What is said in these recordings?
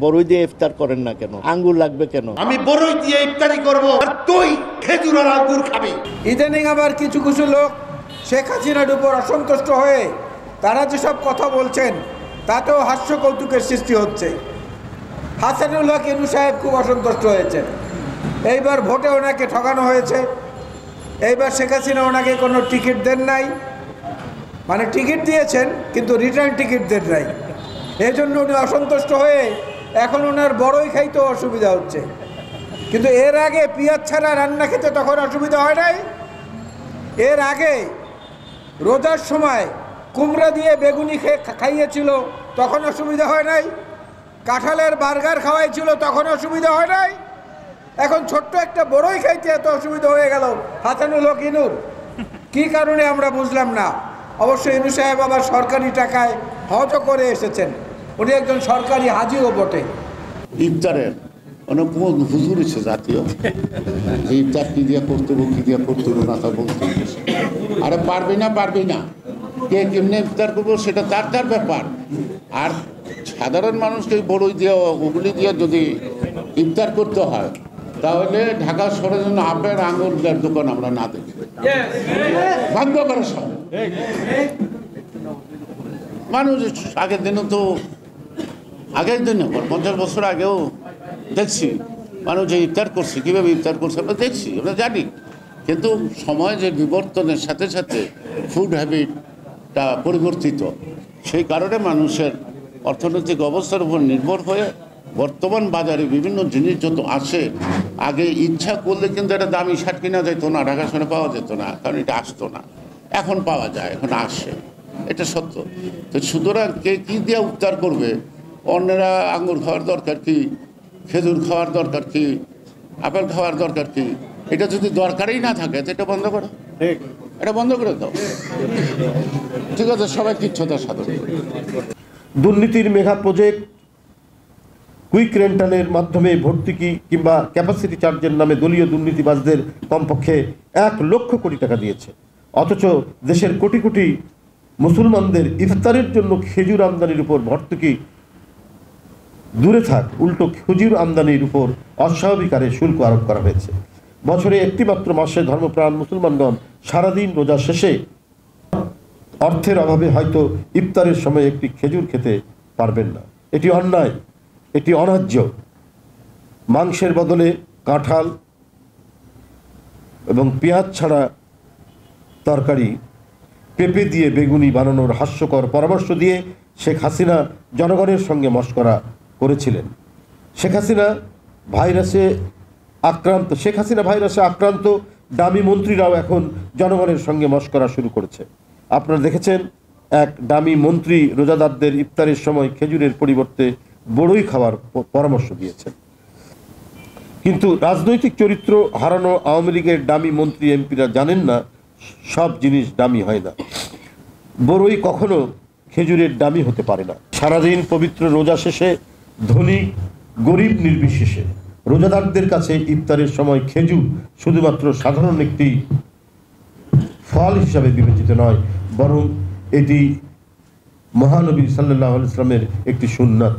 বড়ই দিয়ে ইফতার করেন না কেন? আঙ্গুর লাগবে কেন? আমি বড়ই দিয়ে ইফতারি করব আর তুই খেজুর আর আঙ্গুর খাবি। ইদানিং আবার কিছু কিছু লোক শেখ হাসিনার উপর অসন্তুষ্ট হয়ে তারা যেসব কথা বলছেন তাতেও হাস্য কৌতুকের সৃষ্টি হচ্ছে। হাসানুল হক ইনু সাহেব খুব অসন্তুষ্ট হয়েছেন। এইবার ভোটে ওনাকে ঠকানো হয়েছে। এইবার শেখ হাসিনা ওনাকে কোনো টিকিট দেন নাই, মানে টিকিট দিয়েছেন কিন্তু রিটার্ন টিকিট দেন নাই। এই জন্য উনি অসন্তুষ্ট হয়ে এখন ওনার বড়ই খাইতে অসুবিধা হচ্ছে। কিন্তু এর আগে পেঁয়াজ ছাড়া রান্না খেতে তখন অসুবিধা হয় নাই। এর আগে রোজার সময় কুমড়া দিয়ে বেগুনি খাইয়েছিল, তখন অসুবিধা হয় নাই। কাঁঠালের বার্গার খাওয়াইছিল, তখন অসুবিধা হয় নাই। এখন ছোট্ট একটা বড়ই খাইতে এত অসুবিধা হয়ে গেল হাসানুল হক ইনুর। কী কারণে আমরা বুঝলাম না। অবশ্যই ইনু সাহেব আবার সরকারি টাকায় হজও করে এসেছেন, উনি একজন সরকারি হাজিও বটে। ইফতারের অনেক হুজুর এসে জাতীয় ইফতার কী দিয়ে করতে হবে, কী দিয়ে করতে হবে না তা বলতে। আরে পারবি না কে কেমনি ইফতার করবো সেটা তার ব্যাপার। আর সাধারণ মানুষকে বড়ই দিয়ে ওগুলি দিয়ে যদি ইফতার করতে হয় তাহলে ঢাকা শহরের জন্য আপেল আঙুরের দোকান আমরা না দেখি, বন্ধ করার সময়। মানুষ আগের দিনও তো আগের দিনে 50 বছর আগেও দেখছি মানুষ যে ইফতার করছে, কীভাবে ইফতার করছে আমরা দেখছি, আমরা জানি। কিন্তু সময় যে বিবর্তনের সাথে সাথে ফুড হ্যাবিটটা পরিবর্তিত, সেই কারণে মানুষের অর্থনৈতিক অবস্থার উপর নির্ভর হয়ে বর্তমান বাজারে বিভিন্ন জিনিস যত আসে, আগে ইচ্ছা করলে কিন্তু একটা দামি শার্ট কিনা যেত না, ঢাকা শহরে পাওয়া যেত না, কারণ এটা আসতো না। এখন পাওয়া যায়, এখন আসে, এটা সত্য। তো সুতরাং কে কী দিয়ে উদ্ধার করবে? অন্যরা আঙ্গুর খাওয়ার দরকার কি, খেজুর খাওয়ার দরকার কি, আপেল খাওয়ার দরকার কি? এটা যদি দরকারই না থাকে তো এটা বন্ধ করো, এটা বন্ধ করে দাও। ঠিক আছে, সবাই কিচ্ছুতার সাথে। দুর্নীতির মেগা প্রজেক্ট কুইক রেন্টালের মাধ্যমে ভর্তুকি কিংবা ক্যাপাসিটি চার্জের নামে দলীয় দুর্নীতিবাজদের কমপক্ষে 1 লক্ষ কোটি টাকা দিয়েছে। অথচ দেশের কোটি কোটি মুসলমানদের ইফতারের জন্য খেজুর আমদানির উপর ভর্তুকি দূরে থাক, উল্টো খেজুর আমদানির উপর অস্বাভাবিক হারে শুল্ক আরোপ করা হয়েছে। বছরে একটি মাত্র মাসে ধর্মপ্রাণ মুসলমানগণ সারাদিন রোজা শেষে অর্থের অভাবে হয়তো ইফতারের সময় একটি খেজুর খেতে পারবেন না। এটি অন্যায়, এটি অন্যায্য। মাংসের বদলে কাঁঠাল এবং পেঁয়াজ ছাড়া তরকারি, পেঁপে দিয়ে বেগুনি বানানোর হাস্যকর পরামর্শ দিয়ে শেখ হাসিনা জনগণের সঙ্গে মশকরা করেছিলেন। শেখ হাসিনা ভাইরাসে আক্রান্ত ডামি মন্ত্রীরাও এখন জনগণের সঙ্গে মশকরা শুরু করেছে। আপনারা দেখেছেন এক ডামি মন্ত্রী রোজাদারদের ইফতারের সময় খেজুরের পরিবর্তে বড়ই খাওয়ার পরামর্শ দিয়েছেন। কিন্তু রাজনৈতিক চরিত্র হারানো আওয়ামী লীগের ডামি মন্ত্রী এমপিরা জানেন না সব জিনিস দামি হয় না। বড়ই কখনো খেজুরের দামি হতে পারে না। সারাদিন পবিত্র রোজা শেষে ধনী গরিব নির্বিশেষে রোজাদারদের কাছে ইফতারের সময় খেজুর শুধুমাত্র সাধারণ একটি ফল হিসাবে বিবেচিত নয়, বরং এটি মহানবী সাল্লাল্লাহু আলাইহি ওয়াসাল্লামের একটি সুন্নাত।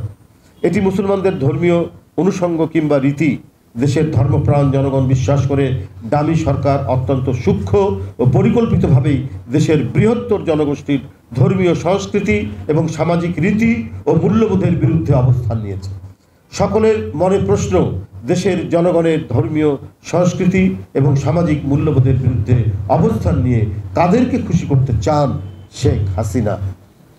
এটি মুসলমানদের ধর্মীয় অনুষঙ্গ কিংবা রীতি। দেশের ধর্মপ্রাণ জনগণ বিশ্বাস করে দামি সরকার অত্যন্ত সূক্ষ্ম ও পরিকল্পিতভাবেই দেশের বৃহত্তর জনগোষ্ঠীর ধর্মীয় সংস্কৃতি এবং সামাজিক রীতি ও মূল্যবোধের বিরুদ্ধে অবস্থান নিয়েছে। সকলের মনে প্রশ্ন, দেশের জনগণের ধর্মীয় সংস্কৃতি এবং সামাজিক মূল্যবোধের বিরুদ্ধে অবস্থান নিয়ে কাদেরকে খুশি করতে চান শেখ হাসিনা?